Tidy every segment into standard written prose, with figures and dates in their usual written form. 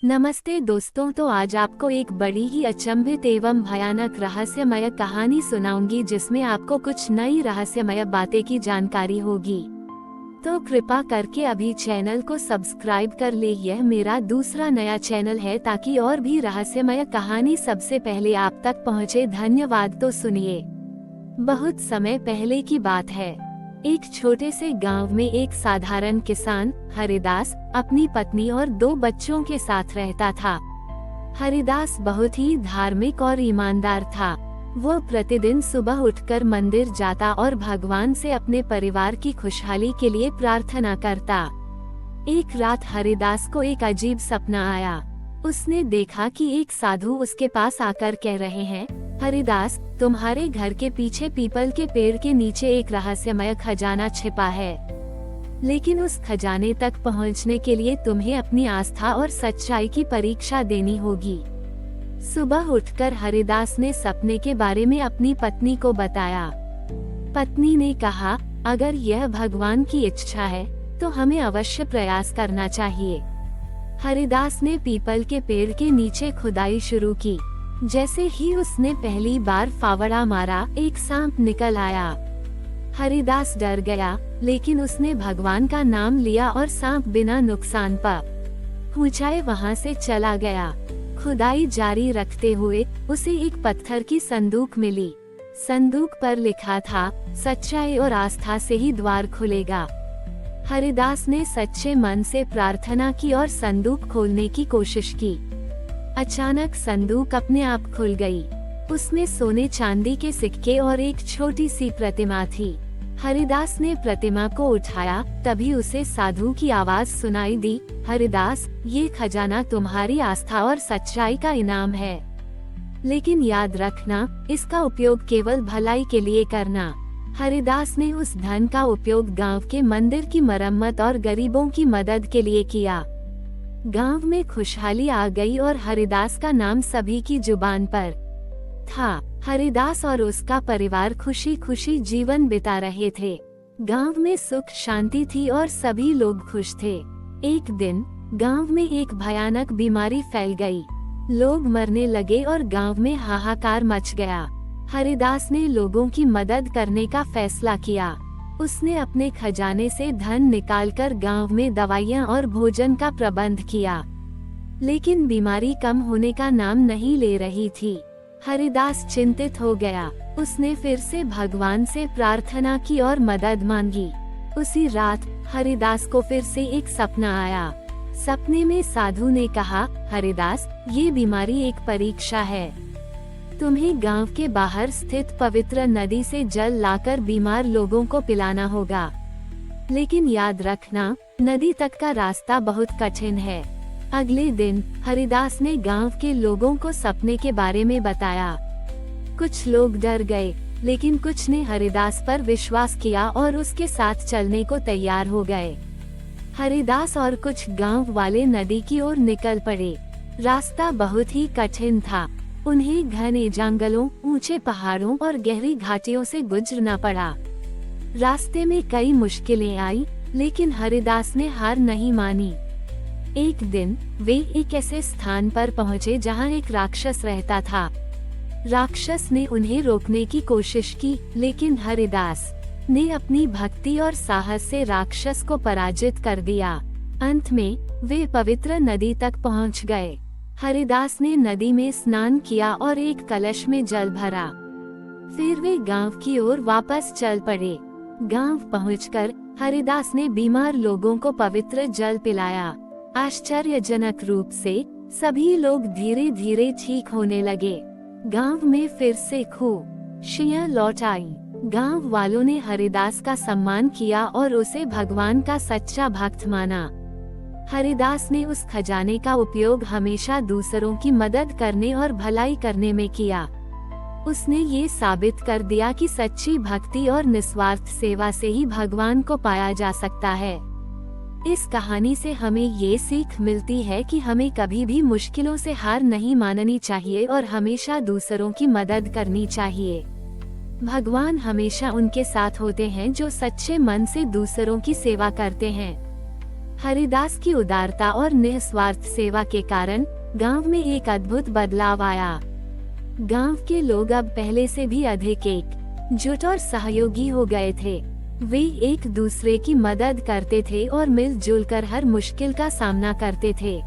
नमस्ते दोस्तों, तो आज आपको एक बड़ी ही अचंभित एवं भयानक रहस्यमय कहानी सुनाऊंगी जिसमें आपको कुछ नई रहस्यमय बातें की जानकारी होगी। तो कृपा करके अभी चैनल को सब्सक्राइब कर ले। यह मेरा दूसरा नया चैनल है ताकि और भी रहस्यमय कहानी सबसे पहले आप तक पहुंचे। धन्यवाद। तो सुनिए। बहुत समय पहले की बात है। एक छोटे से गांव में एक साधारण किसान हरिदास अपनी पत्नी और 2 बच्चों के साथ रहता था। हरिदास बहुत ही धार्मिक और ईमानदार था। वो प्रतिदिन सुबह उठकर मंदिर जाता और भगवान से अपने परिवार की खुशहाली के लिए प्रार्थना करता। एक रात हरिदास को एक अजीब सपना आया। उसने देखा कि एक साधु उसके पास आकर कह रहे हैं, हरिदास, तुम्हारे घर के पीछे पीपल के पेड़ के नीचे एक रहस्यमय खजाना छिपा है, लेकिन उस खजाने तक पहुंचने के लिए तुम्हें अपनी आस्था और सच्चाई की परीक्षा देनी होगी। सुबह उठकर हरिदास ने सपने के बारे में अपनी पत्नी को बताया। पत्नी ने कहा, अगर यह भगवान की इच्छा है तो हमें अवश्य प्रयास करना चाहिए। हरिदास ने पीपल के पेड़ के नीचे खुदाई शुरू की। जैसे ही उसने पहली बार फावड़ा मारा, एक सांप निकल आया। हरिदास डर गया, लेकिन उसने भगवान का नाम लिया और सांप बिना नुकसान पहुंचाए वहां से चला गया। खुदाई जारी रखते हुए उसे एक पत्थर की संदूक मिली। संदूक पर लिखा था, सच्चाई और आस्था से ही द्वार खुलेगा। हरिदास ने सच्चे मन से प्रार्थना की और संदूक खोलने की कोशिश की। अचानक संदूक अपने आप खुल गई। उसमें सोने चांदी के सिक्के और एक छोटी सी प्रतिमा थी। हरिदास ने प्रतिमा को उठाया, तभी उसे साधु की आवाज सुनाई दी, हरिदास, ये खजाना तुम्हारी आस्था और सच्चाई का इनाम है, लेकिन याद रखना, इसका उपयोग केवल भलाई के लिए करना। हरिदास ने उस धन का उपयोग गांव के मंदिर की मरम्मत और गरीबों की मदद के लिए किया। गांव में खुशहाली आ गई और हरिदास का नाम सभी की जुबान पर था। हरिदास और उसका परिवार खुशी खुशी जीवन बिता रहे थे। गांव में सुख शांति थी और सभी लोग खुश थे। एक दिन गांव में एक भयानक बीमारी फैल गई। लोग मरने लगे और गांव में हाहाकार मच गया। हरिदास ने लोगों की मदद करने का फैसला किया। उसने अपने खजाने से धन निकालकर गांव में दवाइयां और भोजन का प्रबंध किया, लेकिन बीमारी कम होने का नाम नहीं ले रही थी। हरिदास चिंतित हो गया। उसने फिर से भगवान से प्रार्थना की और मदद मांगी। उसी रात हरिदास को फिर से एक सपना आया। सपने में साधु ने कहा, हरिदास, ये बीमारी एक परीक्षा है। तुम्हें गांव के बाहर स्थित पवित्र नदी से जल लाकर बीमार लोगों को पिलाना होगा, लेकिन याद रखना, नदी तक का रास्ता बहुत कठिन है। अगले दिन हरिदास ने गांव के लोगों को सपने के बारे में बताया। कुछ लोग डर गए, लेकिन कुछ ने हरिदास पर विश्वास किया और उसके साथ चलने को तैयार हो गए। हरिदास और कुछ गांव वाले नदी की ओर निकल पड़े। रास्ता बहुत ही कठिन था। उन्हें घने जंगलों, ऊंचे पहाड़ों और गहरी घाटियों से गुजरना पड़ा। रास्ते में कई मुश्किलें आई, लेकिन हरिदास ने हार नहीं मानी। एक दिन वे एक ऐसे स्थान पर पहुंचे जहां एक राक्षस रहता था। राक्षस ने उन्हें रोकने की कोशिश की, लेकिन हरिदास ने अपनी भक्ति और साहस से राक्षस को पराजित कर दिया। अंत में वे पवित्र नदी तक पहुंच गए। हरिदास ने नदी में स्नान किया और एक कलश में जल भरा। फिर वे गांव की ओर वापस चल पड़े। गांव पहुंचकर हरिदास ने बीमार लोगों को पवित्र जल पिलाया। आश्चर्यजनक रूप से सभी लोग धीरे धीरे ठीक होने लगे। गांव में फिर से खुशियां लौट आई। गांव वालों ने हरिदास का सम्मान किया और उसे भगवान का सच्चा भक्त माना। हरिदास ने उस खजाने का उपयोग हमेशा दूसरों की मदद करने और भलाई करने में किया। उसने ये साबित कर दिया कि सच्ची भक्ति और निस्वार्थ सेवा से ही भगवान को पाया जा सकता है। इस कहानी से हमें ये सीख मिलती है कि हमें कभी भी मुश्किलों से हार नहीं माननी चाहिए और हमेशा दूसरों की मदद करनी चाहिए। भगवान हमेशा उनके साथ होते हैं जो सच्चे मन से दूसरों की सेवा करते हैं। हरिदास की उदारता और निस्वार्थ सेवा के कारण गांव में एक अद्भुत बदलाव आया। गांव के लोग अब पहले से भी अधिक एकजुट और सहयोगी हो गए थे। वे एक दूसरे की मदद करते थे और मिलजुल कर हर मुश्किल का सामना करते थे।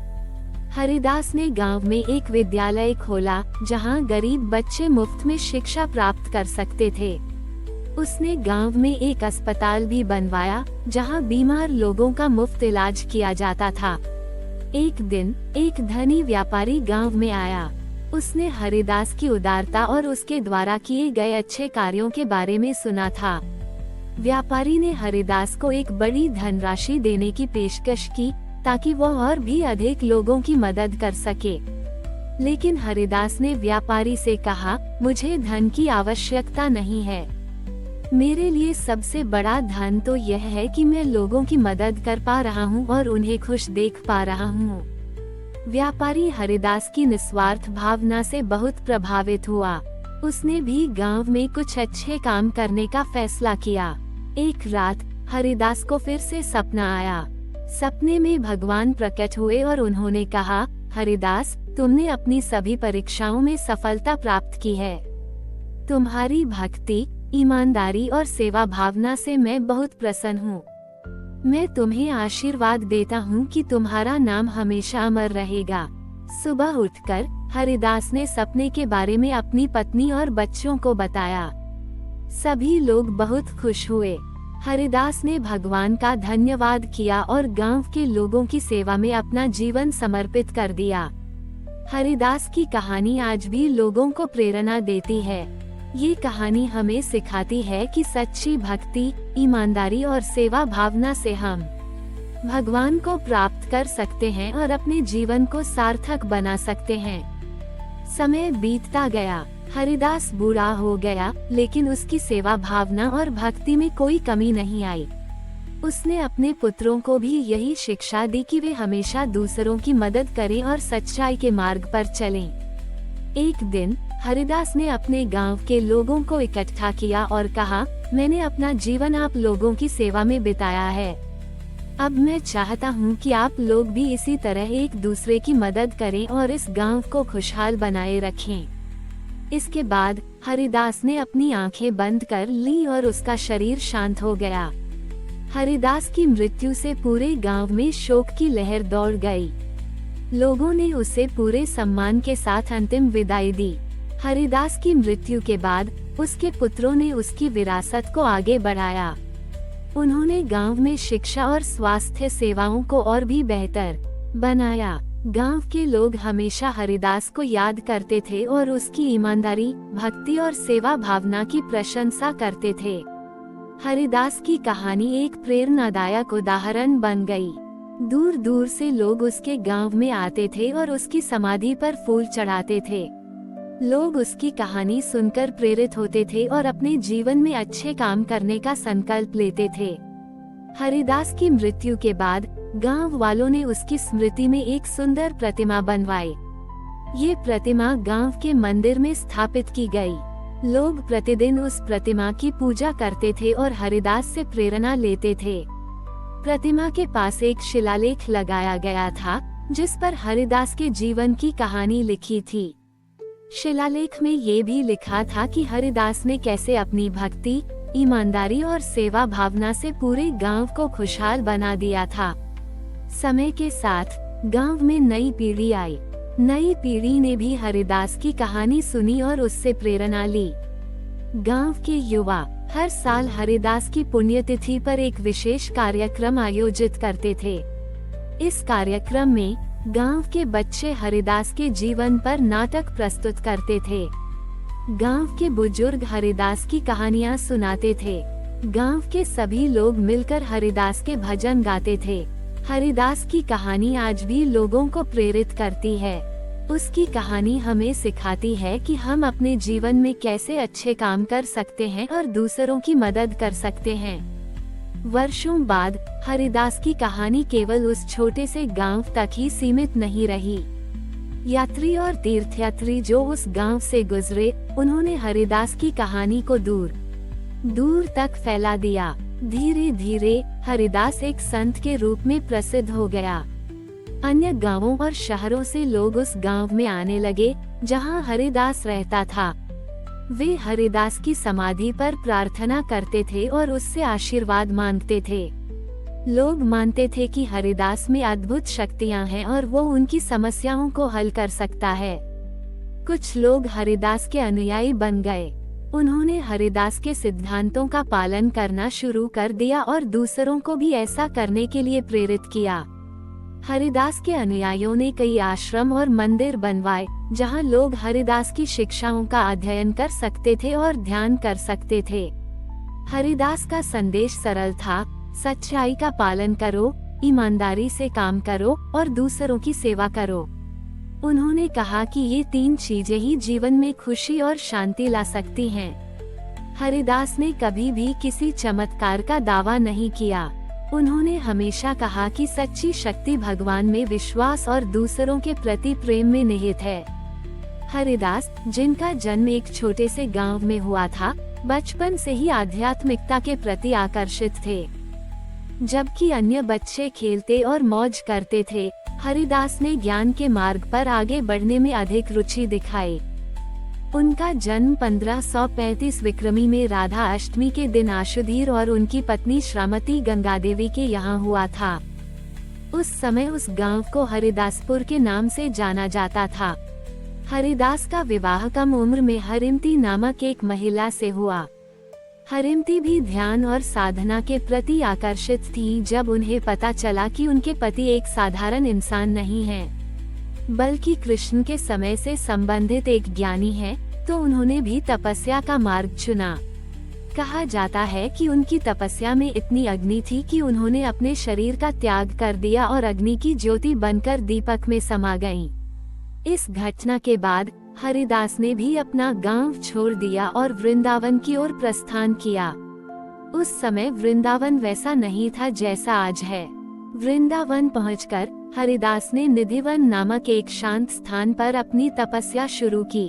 हरिदास ने गांव में एक विद्यालय खोला जहां गरीब बच्चे मुफ्त में शिक्षा प्राप्त कर सकते थे। उसने गांव में एक अस्पताल भी बनवाया जहां बीमार लोगों का मुफ्त इलाज किया जाता था। एक दिन एक धनी व्यापारी गांव में आया। उसने हरिदास की उदारता और उसके द्वारा किए गए अच्छे कार्यों के बारे में सुना था। व्यापारी ने हरिदास को एक बड़ी धनराशि देने की पेशकश की ताकि वह और भी अधिक लोगों की मदद कर सके। लेकिन हरिदास ने व्यापारी से कहा, मुझे धन की आवश्यकता नहीं है। मेरे लिए सबसे बड़ा धन तो यह है कि मैं लोगों की मदद कर पा रहा हूँ और उन्हें खुश देख पा रहा हूँ। व्यापारी हरिदास की निस्वार्थ भावना से बहुत प्रभावित हुआ। उसने भी गांव में कुछ अच्छे काम करने का फैसला किया। एक रात हरिदास को फिर से सपना आया। सपने में भगवान प्रकट हुए और उन्होंने कहा, हरिदास, तुमने अपनी सभी परीक्षाओं में सफलता प्राप्त की है। तुम्हारी भक्ति, ईमानदारी और सेवा भावना से मैं बहुत प्रसन्न हूँ। मैं तुम्हें आशीर्वाद देता हूँ कि तुम्हारा नाम हमेशा अमर रहेगा। सुबह उठकर हरिदास ने सपने के बारे में अपनी पत्नी और बच्चों को बताया। सभी लोग बहुत खुश हुए। हरिदास ने भगवान का धन्यवाद किया और गांव के लोगों की सेवा में अपना जीवन समर्पित कर दिया। हरिदास की कहानी आज भी लोगों को प्रेरणा देती है। ये कहानी हमें सिखाती है कि सच्ची भक्ति, ईमानदारी और सेवा भावना से हम भगवान को प्राप्त कर सकते हैं और अपने जीवन को सार्थक बना सकते हैं। समय बीतता गया, हरिदास बूढ़ा हो गया, लेकिन उसकी सेवा भावना और भक्ति में कोई कमी नहीं आई। उसने अपने पुत्रों को भी यही शिक्षा दी कि वे हमेशा दूसरों की मदद करें और सच्चाई के मार्ग पर चलें। एक दिन हरिदास ने अपने गांव के लोगों को इकट्ठा किया और कहा, मैंने अपना जीवन आप लोगों की सेवा में बिताया है। अब मैं चाहता हूँ कि आप लोग भी इसी तरह एक दूसरे की मदद करें और इस गांव को खुशहाल बनाए रखें। इसके बाद हरिदास ने अपनी आंखें बंद कर ली और उसका शरीर शांत हो गया। हरिदास की मृत्यु से पूरे गांव में शोक की लहर दौड़ गई। लोगों ने उसे पूरे सम्मान के साथ अंतिम विदाई दी। हरिदास की मृत्यु के बाद उसके पुत्रों ने उसकी विरासत को आगे बढ़ाया। उन्होंने गांव में शिक्षा और स्वास्थ्य सेवाओं को और भी बेहतर बनाया। गांव के लोग हमेशा हरिदास को याद करते थे और उसकी ईमानदारी, भक्ति और सेवा भावना की प्रशंसा करते थे। हरिदास की कहानी एक प्रेरणादायक उदाहरण बन गई। दूर दूर से लोग उसके गांव में आते थे और उसकी समाधि पर फूल चढ़ाते थे। लोग उसकी कहानी सुनकर प्रेरित होते थे और अपने जीवन में अच्छे काम करने का संकल्प लेते थे। हरिदास की मृत्यु के बाद गांव वालों ने उसकी स्मृति में एक सुंदर प्रतिमा बनवाई। ये प्रतिमा गांव के मंदिर में स्थापित की गई। लोग प्रतिदिन उस प्रतिमा की पूजा करते थे और हरिदास से प्रेरणा लेते थे। प्रतिमा के पास एक शिलालेख लगाया गया था जिस पर हरिदास के जीवन की कहानी लिखी थी। शिलालेख में ये भी लिखा था कि हरिदास ने कैसे अपनी भक्ति, ईमानदारी और सेवा भावना से पूरे गांव को खुशहाल बना दिया था। समय के साथ गांव में नई पीढ़ी आई। नई पीढ़ी ने भी हरिदास की कहानी सुनी और उससे प्रेरणा ली। गांव के युवा हर साल हरिदास की पुण्यतिथि पर एक विशेष कार्यक्रम आयोजित करते थे। इस कार्यक्रम में गांव के बच्चे हरिदास के जीवन पर नाटक प्रस्तुत करते थे। गांव के बुजुर्ग हरिदास की कहानियां सुनाते थे। गांव के सभी लोग मिलकर हरिदास के भजन गाते थे। हरिदास की कहानी आज भी लोगों को प्रेरित करती है। उसकी कहानी हमें सिखाती है कि हम अपने जीवन में कैसे अच्छे काम कर सकते हैं और दूसरों की मदद कर सकते हैं। वर्षों बाद हरिदास की कहानी केवल उस छोटे से गांव तक ही सीमित नहीं रही। यात्री और तीर्थयात्री जो उस गांव से गुजरे, उन्होंने हरिदास की कहानी को दूर दूर तक फैला दिया। धीरे धीरे हरिदास एक संत के रूप में प्रसिद्ध हो गया। अन्य गांवों और शहरों से लोग उस गांव में आने लगे जहां हरिदास रहता था। वे हरिदास की समाधि पर प्रार्थना करते थे और उससे आशीर्वाद मांगते थे। लोग मानते थे कि हरिदास में अद्भुत शक्तियां हैं और वो उनकी समस्याओं को हल कर सकता है। कुछ लोग हरिदास के अनुयायी बन गए। उन्होंने हरिदास के सिद्धांतों का पालन करना शुरू कर दिया और दूसरों को भी ऐसा करने के लिए प्रेरित किया। हरिदास के अनुयायियों ने कई आश्रम और मंदिर बनवाए जहां लोग हरिदास की शिक्षाओं का अध्ययन कर सकते थे और ध्यान कर सकते थे। हरिदास का संदेश सरल था, सच्चाई का पालन करो, ईमानदारी से काम करो और दूसरों की सेवा करो। उन्होंने कहा कि ये 3 चीजें ही जीवन में खुशी और शांति ला सकती हैं। हरिदास ने कभी भी किसी चमत्कार का दावा नहीं किया। उन्होंने हमेशा कहा कि सच्ची शक्ति भगवान में विश्वास और दूसरों के प्रति प्रेम में निहित है। हरिदास, जिनका जन्म एक छोटे से गांव में हुआ था, बचपन से ही आध्यात्मिकता के प्रति आकर्षित थे। जबकि अन्य बच्चे खेलते और मौज करते थे, हरिदास ने ज्ञान के मार्ग पर आगे बढ़ने में अधिक रुचि दिखाई। उनका जन्म 1535 विक्रमी में राधा अष्टमी के दिन आशुधीर और उनकी पत्नी श्रीमती गंगादेवी के यहाँ हुआ था। उस समय उस गांव को हरिदासपुर के नाम से जाना जाता था। हरिदास का विवाह कम उम्र में हरिमती नामक एक महिला से हुआ। हरिमती भी ध्यान और साधना के प्रति आकर्षित थी। जब उन्हें पता चला कि उनके पति एक साधारण इंसान नहीं है, बल्कि कृष्ण के समय से संबंधित एक ज्ञानी है, तो उन्होंने भी तपस्या का मार्ग चुना। कहा जाता है कि उनकी तपस्या में इतनी अग्नि थी कि उन्होंने अपने शरीर का त्याग कर दिया और अग्नि की ज्योति बनकर दीपक में समा गईं। इस घटना के बाद हरिदास ने भी अपना गांव छोड़ दिया और वृंदावन की ओर प्रस्थान किया। उस समय वृंदावन वैसा नहीं था जैसा आज है। वृंदावन पहुंचकर हरिदास ने निधिवन नामक एक शांत स्थान पर अपनी तपस्या शुरू की।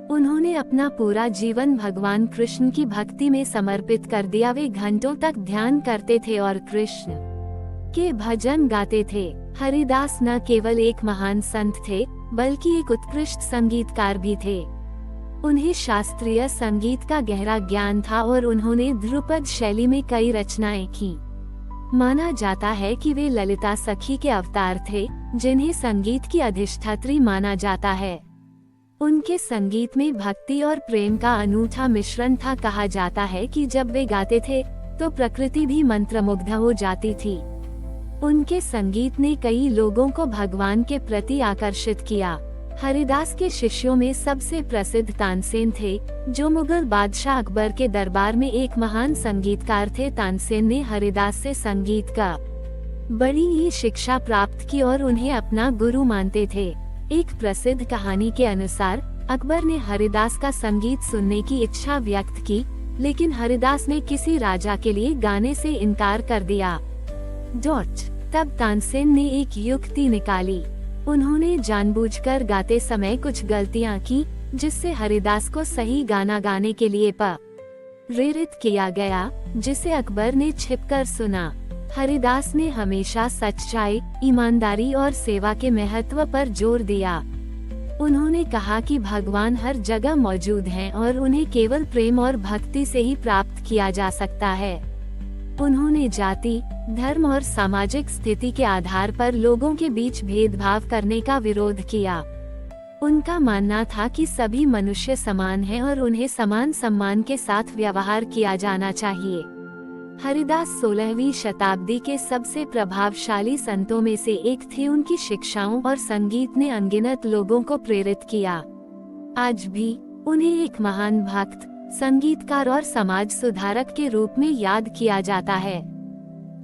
उन्होंने अपना पूरा जीवन भगवान कृष्ण की भक्ति में समर्पित कर दिया। वे घंटों तक ध्यान करते थे और कृष्ण के भजन गाते थे। हरिदास न केवल एक महान संत थे, बल्कि एक उत्कृष्ट संगीतकार भी थे। उन्हें शास्त्रीय संगीत का गहरा ज्ञान था और उन्होंने ध्रुपद शैली में कई रचनाएं की। माना जाता है कि वे ललिता सखी के अवतार थे, जिन्हें संगीत की अधिष्ठात्री माना जाता है। उनके संगीत में भक्ति और प्रेम का अनूठा मिश्रण था। कहा जाता है कि जब वे गाते थे तो प्रकृति भी मंत्रमुग्ध हो जाती थी। उनके संगीत ने कई लोगों को भगवान के प्रति आकर्षित किया। हरिदास के शिष्यों में सबसे प्रसिद्ध तानसेन थे, जो मुगल बादशाह अकबर के दरबार में एक महान संगीतकार थे। तानसेन ने हरिदास से संगीत का बड़ी ही शिक्षा प्राप्त की और उन्हें अपना गुरु मानते थे। एक प्रसिद्ध कहानी के अनुसार अकबर ने हरिदास का संगीत सुनने की इच्छा व्यक्त की, लेकिन हरिदास ने किसी राजा के लिए गाने से इनकार कर दिया। तब तानसेन ने एक युक्ति निकाली। उन्होंने जानबूझकर गाते समय कुछ गलतियां की, जिससे हरिदास को सही गाना गाने के लिए प्रेरित किया गया, जिसे अकबर ने छिपकर सुना। हरिदास ने हमेशा सच्चाई, ईमानदारी और सेवा के महत्व पर जोर दिया। उन्होंने कहा कि भगवान हर जगह मौजूद हैं और उन्हें केवल प्रेम और भक्ति से ही प्राप्त किया जा सकता है। उन्होंने जाति, धर्म और सामाजिक स्थिति के आधार पर लोगों के बीच भेदभाव करने का विरोध किया। उनका मानना था कि सभी मनुष्य समान हैं और उन्हें समान सम्मान के साथ व्यवहार किया जाना चाहिए। हरिदास 16वीं शताब्दी के सबसे प्रभावशाली संतों में से एक थे। उनकी शिक्षाओं और संगीत ने अनगिनत लोगों को प्रेरित किया। आज भी उन्हें एक महान भक्त, संगीतकार और समाज सुधारक के रूप में याद किया जाता है।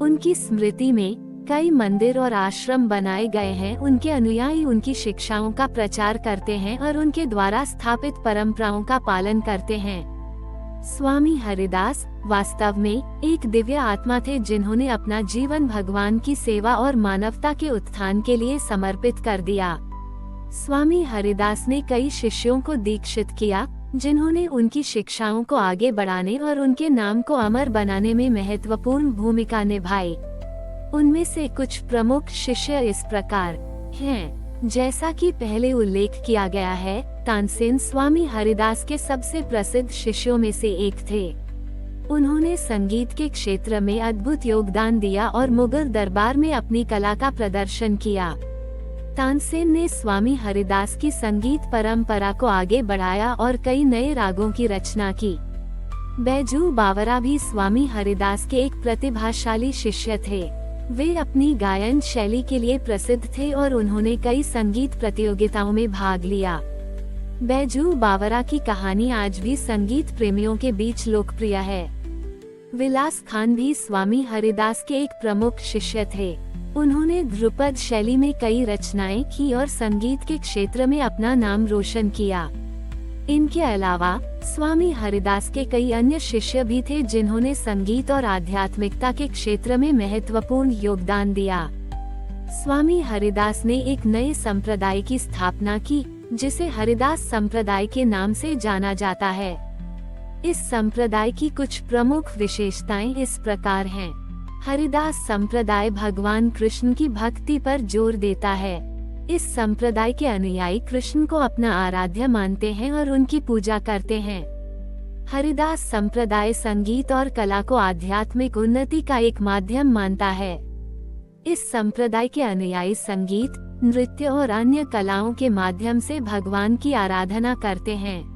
उनकी स्मृति में कई मंदिर और आश्रम बनाए गए हैं। उनके अनुयायी उनकी शिक्षाओं का प्रचार करते हैं और उनके द्वारा स्थापित परंपराओं का पालन करते हैं। स्वामी हरिदास वास्तव में एक दिव्य आत्मा थे, जिन्होंने अपना जीवन भगवान की सेवा और मानवता के उत्थान के लिए समर्पित कर दिया। स्वामी हरिदास ने कई शिष्यों को दीक्षित किया, जिन्होंने उनकी शिक्षाओं को आगे बढ़ाने और उनके नाम को अमर बनाने में महत्वपूर्ण भूमिका निभाई। उनमें से कुछ प्रमुख शिष्य इस प्रकार हैं। जैसा कि पहले उल्लेख किया गया है, तानसेन स्वामी हरिदास के सबसे प्रसिद्ध शिष्यों में से एक थे। उन्होंने संगीत के क्षेत्र में अद्भुत योगदान दिया और मुगल दरबार में अपनी कला का प्रदर्शन किया। तानसेन ने स्वामी हरिदास की संगीत परंपरा को आगे बढ़ाया और कई नए रागों की रचना की। बैजू बावरा भी स्वामी हरिदास के एक प्रतिभाशाली शिष्य थे। वे अपनी गायन शैली के लिए प्रसिद्ध थे और उन्होंने कई संगीत प्रतियोगिताओं में भाग लिया। बैजू बावरा की कहानी आज भी संगीत प्रेमियों के बीच लोकप्रिय है। विलास खान भी स्वामी हरिदास के एक प्रमुख शिष्य थे। उन्होंने ध्रुपद शैली में कई रचनाएं की और संगीत के क्षेत्र में अपना नाम रोशन किया। इनके अलावा स्वामी हरिदास के कई अन्य शिष्य भी थे जिन्होंने संगीत और आध्यात्मिकता के क्षेत्र में महत्वपूर्ण योगदान दिया। स्वामी हरिदास ने एक नए संप्रदाय की स्थापना की, जिसे हरिदास संप्रदाय के नाम से जाना जाता है। इस संप्रदाय की कुछ प्रमुख विशेषताएं इस प्रकार हैं। हरिदास संप्रदाय भगवान कृष्ण की भक्ति पर जोर देता है। इस संप्रदाय के अनुयायी कृष्ण को अपना आराध्य मानते हैं और उनकी पूजा करते हैं। हरिदास संप्रदाय संगीत और कला को आध्यात्मिक उन्नति का एक माध्यम मानता है। इस संप्रदाय के अनुयायी संगीत, नृत्य और अन्य कलाओं के माध्यम से भगवान की आराधना करते हैं।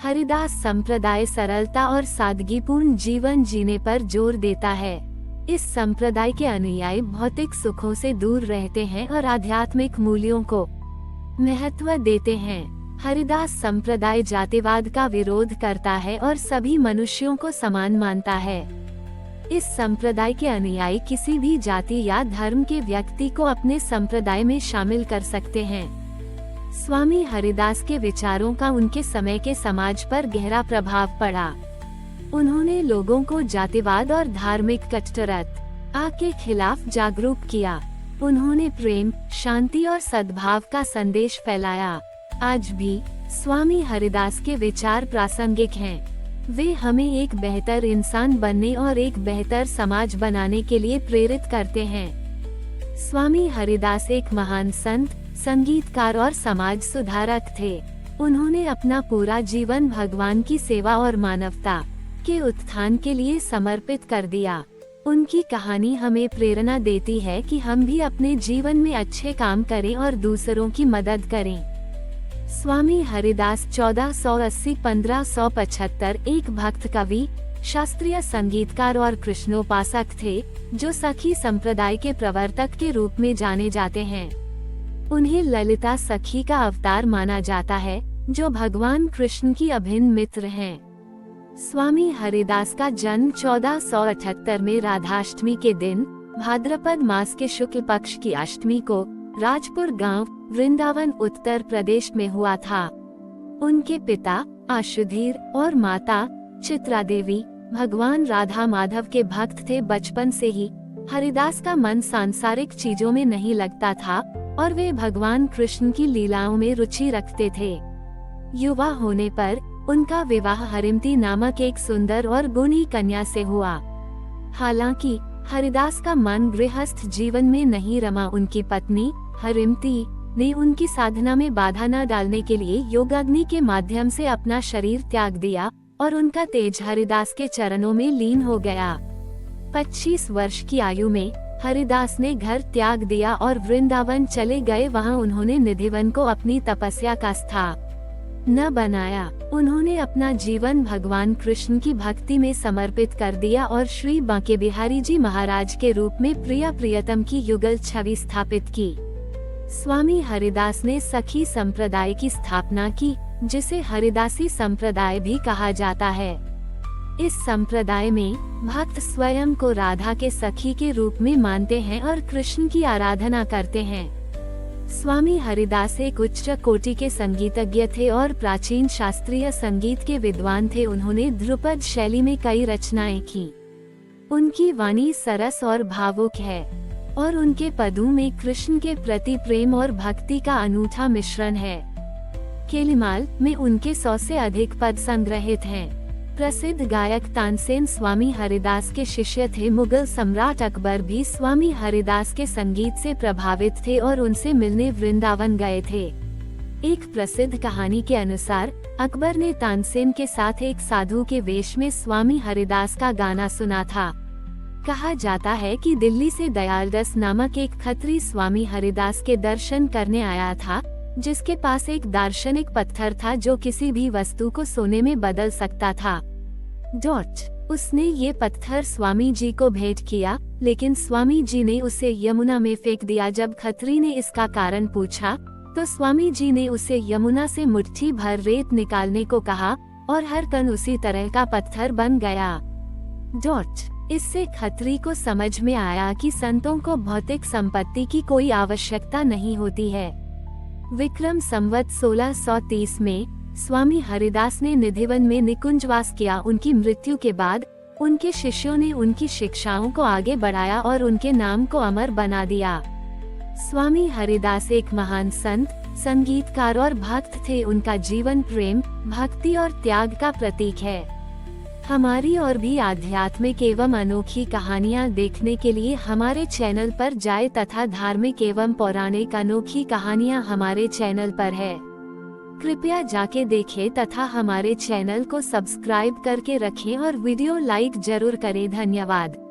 हरिदास संप्रदाय सरलता और सादगीपूर्ण जीवन जीने पर जोर देता है। इस संप्रदाय के अनुयायी भौतिक सुखों से दूर रहते हैं और आध्यात्मिक मूल्यों को महत्व देते हैं। हरिदास संप्रदाय जातिवाद का विरोध करता है और सभी मनुष्यों को समान मानता है। इस संप्रदाय के अनुयायी किसी भी जाति या धर्म के व्यक्ति को अपने संप्रदाय में शामिल कर सकते हैं। स्वामी हरिदास के विचारों का उनके समय के समाज पर गहरा प्रभाव पड़ा। उन्होंने लोगों को जातिवाद और धार्मिक कट्टरता के खिलाफ जागरूक किया। उन्होंने प्रेम, शांति और सद्भाव का संदेश फैलाया। आज भी स्वामी हरिदास के विचार प्रासंगिक हैं। वे हमें एक बेहतर इंसान बनने और एक बेहतर समाज बनाने के लिए प्रेरित करते हैं। स्वामी हरिदास एक महान संत, संगीतकार और समाज सुधारक थे। उन्होंने अपना पूरा जीवन भगवान की सेवा और मानवता के उत्थान के लिए समर्पित कर दिया। उनकी कहानी हमें प्रेरणा देती है कि हम भी अपने जीवन में अच्छे काम करें और दूसरों की मदद करें। स्वामी हरिदास 1480-1575 एक भक्त कवि, शास्त्रीय संगीतकार और कृष्णोपासक थे, जो सखी संप्रदाय के प्रवर्तक के रूप में जाने जाते हैं। उन्हें ललिता सखी का अवतार माना जाता है, जो भगवान कृष्ण की अभिन्न मित्र हैं। स्वामी हरिदास का जन्म 1478 में राधाष्टमी के दिन, भाद्रपद मास के शुक्ल पक्ष की अष्टमी को राजपुर गांव, वृंदावन, उत्तर प्रदेश में हुआ था। उनके पिता आशुधीर और माता चित्रा देवी भगवान राधा माधव के भक्त थे। बचपन से ही हरिदास का मन सांसारिक चीजों में नहीं लगता था और वे भगवान कृष्ण की लीलाओं में रुचि रखते थे। युवा होने पर उनका विवाह हरिमती नामक एक सुंदर और गुणी कन्या से हुआ। हालांकि हरिदास का मन गृहस्थ जीवन में नहीं रमा। उनकी पत्नी हरिमती ने उनकी साधना में बाधा न डालने के लिए योगाग्नि के माध्यम से अपना शरीर त्याग दिया और उनका तेज हरिदास के चरणों में लीन हो गया। 25 वर्ष की आयु में हरिदास ने घर त्याग दिया और वृंदावन चले गए। वहां उन्होंने निधिवन को अपनी तपस्या का स्थान न बनाया। उन्होंने अपना जीवन भगवान कृष्ण की भक्ति में समर्पित कर दिया और श्री बांके बिहारी जी महाराज के रूप में प्रिय प्रियतम की युगल छवि स्थापित की। स्वामी हरिदास ने सखी संप्रदाय की स्थापना की, जिसे हरिदासी संप्रदाय भी कहा जाता है। इस संप्रदाय में भक्त स्वयं को राधा के सखी के रूप में मानते हैं और कृष्ण की आराधना करते हैं। स्वामी हरिदास एक उच्च कोटि के संगीतज्ञ थे और प्राचीन शास्त्रीय संगीत के विद्वान थे। उन्होंने ध्रुपद शैली में कई रचनाएं की। उनकी वाणी सरस और भावुक है और उनके पदों में कृष्ण के प्रति प्रेम और भक्ति का अनूठा मिश्रण है। किलिमाल में उनके 100 से अधिक पद संग्रहित हैं। प्रसिद्ध गायक तानसेन स्वामी हरिदास के शिष्य थे। मुगल सम्राट अकबर भी स्वामी हरिदास के संगीत से प्रभावित थे और उनसे मिलने वृंदावन गए थे। एक प्रसिद्ध कहानी के अनुसार अकबर ने तानसेन के साथ एक साधु के वेश में स्वामी हरिदास का गाना सुना था। कहा जाता है कि दिल्ली से दयालदास नामक एक खत्री स्वामी हरिदास के दर्शन करने आया था, जिसके पास एक दार्शनिक पत्थर था जो किसी भी वस्तु को सोने में बदल सकता था। उसने ये पत्थर स्वामी जी को भेंट किया, लेकिन स्वामी जी ने उसे यमुना में फेंक दिया। जब खत्री ने इसका कारण पूछा तो स्वामी जी ने उसे यमुना से मुट्ठी भर रेत निकालने को कहा और हर कण उसी तरह का पत्थर बन गया। इससे खत्री को समझ में आया कि संतों को भौतिक संपत्ति की कोई आवश्यकता नहीं होती है। विक्रम संवत 1630 में स्वामी हरिदास ने निधिवन में निकुंजवास किया। उनकी मृत्यु के बाद उनके शिष्यों ने उनकी शिक्षाओं को आगे बढ़ाया और उनके नाम को अमर बना दिया। स्वामी हरिदास एक महान संत, संगीतकार और भक्त थे। उनका जीवन प्रेम, भक्ति और त्याग का प्रतीक है। हमारी और भी आध्यात्मिक एवं अनोखी कहानियाँ देखने के लिए हमारे चैनल पर जाएं तथा धार्मिक एवं पौराणिक अनोखी कहानियाँ हमारे चैनल पर है। कृपया जाके देखें तथा हमारे चैनल को सब्सक्राइब करके रखें और वीडियो लाइक जरूर करें। धन्यवाद।